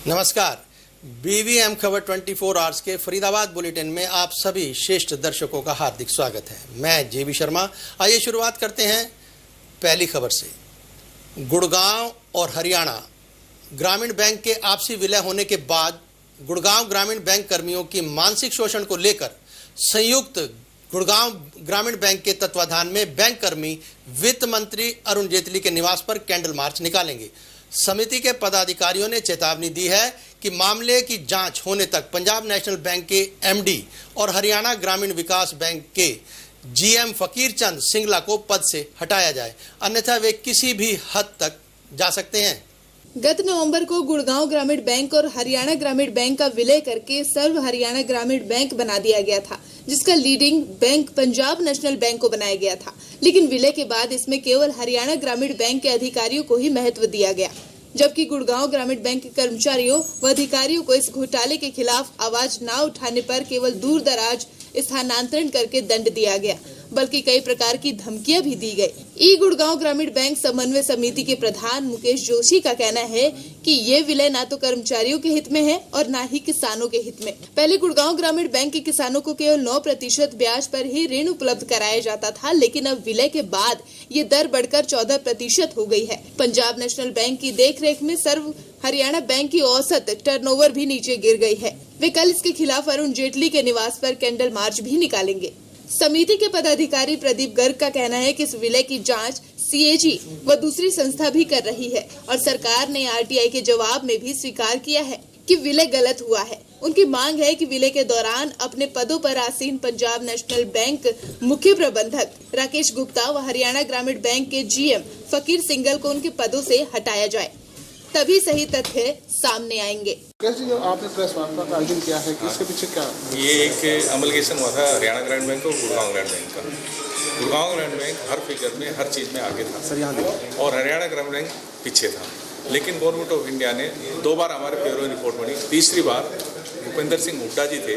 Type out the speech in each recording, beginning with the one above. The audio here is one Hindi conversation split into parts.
नमस्कार। बीवीएम खबर 24 आवर्स के फरीदाबाद बुलेटिन में आप सभी श्रेष्ठ दर्शकों का हार्दिक स्वागत है। मैं जेबी शर्मा। आइए शुरुआत करते हैं पहली खबर से। गुड़गांव और हरियाणा ग्रामीण बैंक के आपसी विलय होने के बाद गुड़गांव ग्रामीण बैंक कर्मियों की मानसिक शोषण को लेकर संयुक्त गुड़गांव ग्रामीण बैंक के तत्वाधान में बैंक कर्मी वित्त मंत्री अरुण जेटली के निवास पर कैंडल मार्च निकालेंगे। समिति के पदाधिकारियों ने चेतावनी दी है कि मामले की जांच होने तक पंजाब नेशनल बैंक के एमडी और हरियाणा ग्रामीण विकास बैंक के जीएम फकीर चंद सिंगला को पद से हटाया जाए, अन्यथा वे किसी भी हद तक जा सकते हैं। गत नवंबर को गुड़गांव ग्रामीण बैंक और हरियाणा ग्रामीण बैंक का विलय करके सर्व हरियाणा ग्रामीण बैंक बना दिया गया था, जिसका leading bank Punjab national bank को बनाया गया था। लेकिन विलय के बाद इसमें केवल हरियाणा ग्रामीण बैंक के अधिकारियों को ही महत्व दिया गया, जबकि गुड़गांव ग्रामीण बैंक के कर्मचारियों व अधिकारियों को इस घोटाले के खिलाफ आवाज न उठाने पर केवल दूर दराज स्थानांतरण करके दंड दिया गया, बल्कि कई प्रकार की धमकियां भी दी गई। ई गुड़गांव ग्रामीण बैंक समन्वय समिति के प्रधान मुकेश जोशी का कहना है कि ये विलय ना तो कर्मचारियों के हित में है और ना ही किसानों के हित में। पहले गुड़गांव ग्रामीण बैंक के किसानों को केवल 9% ब्याज पर ही ऋण उपलब्ध कराया जाता था, लेकिन अब विलय के बाद ये दर बढ़कर 14% हो गई है। पंजाब नेशनल बैंक की देखरेख में सर्व हरियाणा बैंक की औसत टर्नओवर भी नीचे गिर गई है। वे कल इसके खिलाफ अरुण जेटली के निवास पर कैंडल मार्च भी निकालेंगे। समिति के पदाधिकारी प्रदीप गर्ग का कहना है कि इस विलय की जांच सीएजी व दूसरी संस्था भी कर रही है और सरकार ने आरटीआई के जवाब में भी स्वीकार किया है कि विलय गलत हुआ है। उनकी मांग है कि विलय के दौरान अपने पदों पर आसीन पंजाब नेशनल बैंक मुख्य प्रबंधक राकेश गुप्ता व हरियाणा ग्रामीण बैंक के जीएम फकीर सिंगल को उनके पदों से हटाया जाए, तभी सही तथ्य सामने आएंगे। कैसे जो आपने प्रेस वार्ता का आयोजन किया है कि इसके पीछे क्या? ये एक अमलगेशन हुआ था हरियाणा ग्रामीण बैंक और गुड़गांव ग्रामीण बैंक का। गुड़गांव ग्रामीण बैंक हर फिगर में हर चीज़ में आगे था और हरियाणा ग्रामीण बैंक पीछे था। लेकिन गवर्नमेंट ऑफ इंडिया ने 2 बार हमारे पेरोल रिपोर्ट बनी, तीसरी बार भूपेंद्र सिंह हुड्डा जी थे,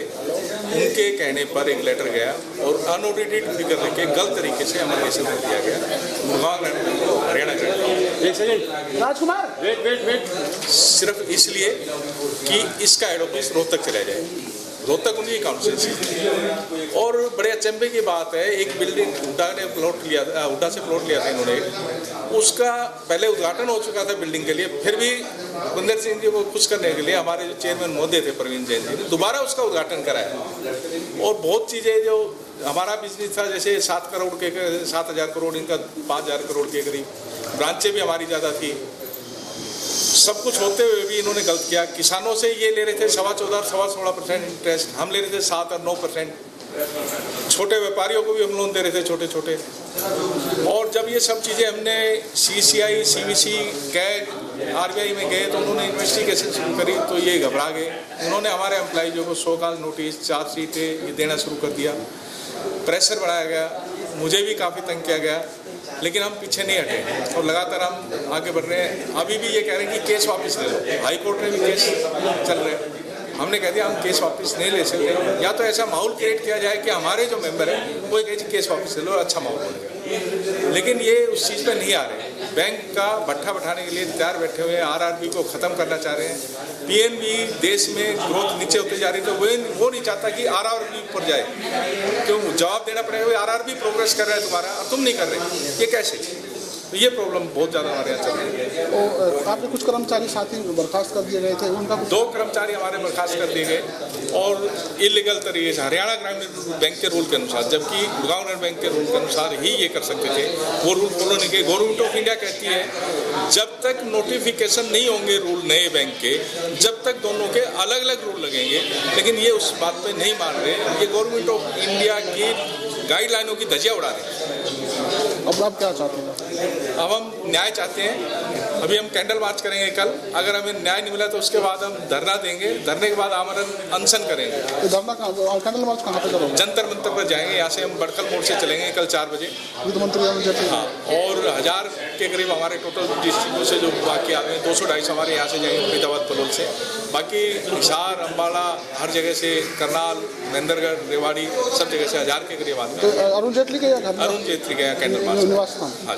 उनके कहने पर एक लेटर गया और अनऑडिटेड फिगर लेके गलत तरीके से अमलगेशन कर दिया गया गुड़गांव ग्रामीण बैंक को हरियाणा ग्रामीण बैंक। एक सेकंड राजकुमार, वेट सिर्फ इसलिए कि इसका हेड ऑफिस रोहतक चला जाए, रोहतक उनकी काउंसिल। और बड़े अचंभे की बात है, एक बिल्डिंग हुड्डा से प्लॉट लिया था इन्होंने, उसका पहले उद्घाटन हो चुका था बिल्डिंग के लिए, फिर भी भूपेंद्र सिंह जी को खुश करने के लिए हमारे जो चेयरमैन महोदय थे प्रवीण जैन जी ने दोबारा उसका उद्घाटन कराया। और बहुत चीज़ें जो हमारा बिजनेस था, जैसे 7,000 करोड़, इनका 5,000 करोड़ के करीब, ब्रांचें भी हमारी ज़्यादा थी, सब कुछ होते हुए भी इन्होंने गलत किया। किसानों से ये ले रहे थे 14.5-16% इंटरेस्ट, हम ले रहे थे 7 और 9%। छोटे व्यापारियों को भी हम लोन दे रहे थे छोटे। और जब ये सब चीज़ें हमने CCI, CVC, कैग, RBI में गए तो उन्होंने इन्वेस्टिगेशन शुरू करी तो ये घबरा गए। उन्होंने हमारे एम्प्लॉइजों को 100 कॉल नोटिस, चार्जशीटें ये देना शुरू कर दिया, प्रेशर बढ़ाया गया, मुझे भी काफ़ी तंग किया गया, लेकिन हम पीछे नहीं हटे और लगातार हम आगे बढ़ रहे हैं। अभी भी ये कह रहे हैं कि केस वापस ले लो, हाई कोर्ट में भी केस चल रहे हैं। हमने कह दिया हम केस वापस नहीं ले सकते, या तो ऐसा माहौल क्रिएट किया जाए कि हमारे जो मेंबर हैं वो कहे केस वापस ले लो, अच्छा माहौल बनेगा। लेकिन ये उस चीज़ पर नहीं आ रहे। बैंक का भट्ठा बैठाने के लिए तैयार बैठे हुए हैं, RRB को ख़त्म करना चाह रहे हैं। PNB देश में ग्रोथ नीचे होते जा रही है तो वो नहीं चाहता कि RRB ऊपर जाए, क्यों जवाब देना पड़ेगा, RRB प्रोग्रेस कर रहा है तुम्हारा और तुम नहीं कर रहे, ये कैसे? तो ये प्रॉब्लम बहुत ज़्यादा हमारे यहाँ चल रही है। और आपने कुछ कर्मचारी साथी बर्खास्त कर दिए गए थे, उनका 2 कर्मचारी हमारे बर्खास्त कर दिए गए और इलीगल तरीके से हरियाणा ग्रामीण बैंक के रूल के अनुसार, जबकि गुड़गांव ग्रामीण बैंक के रूल के अनुसार ही ये कर सकते थे, वो रूल फॉलो नहीं किए। गवर्नमेंट ऑफ इंडिया कहती है जब तक नोटिफिकेशन नहीं होंगे रूल नए बैंक के, जब तक दोनों के अलग अलग रूल लगेंगे, लेकिन ये उस बात पर नहीं मान रहे। ये गवर्नमेंट ऑफ इंडिया की गाइडलाइनों की धज्जियां उड़ा रहे हैं। अब आप क्या चाहते हैं? अब हम न्याय चाहते हैं। अभी हम कैंडल मार्च करेंगे कल, अगर हमें न्याय नहीं मिला तो उसके बाद हम धरना देंगे, धरने के बाद आमरण अनशन करेंगे। तो धरना कहाँ, कैंडल मार्च कहाँ पे करोगे? जंतर मंतर पर जाएंगे, यहाँ से हम बड़कल मोड़ से चलेंगे कल 4 बजे। वित्त मंत्री हाँ, और 1000 के करीब हमारे टोटल डिस्ट्रिक्टों से जो बाकी आ गए, 200-250 हमारे यहाँ से जाएंगे फरीदाबाद पलोल से, बाकी हिसार, अम्बाला, हर जगह से, करनाल, महेंद्रगढ़, रेवाड़ी, सब जगह से 1000 के करीब आते हैं। अरुण जेटली के कैंडल मार्च। निवास स्थान। हाँ।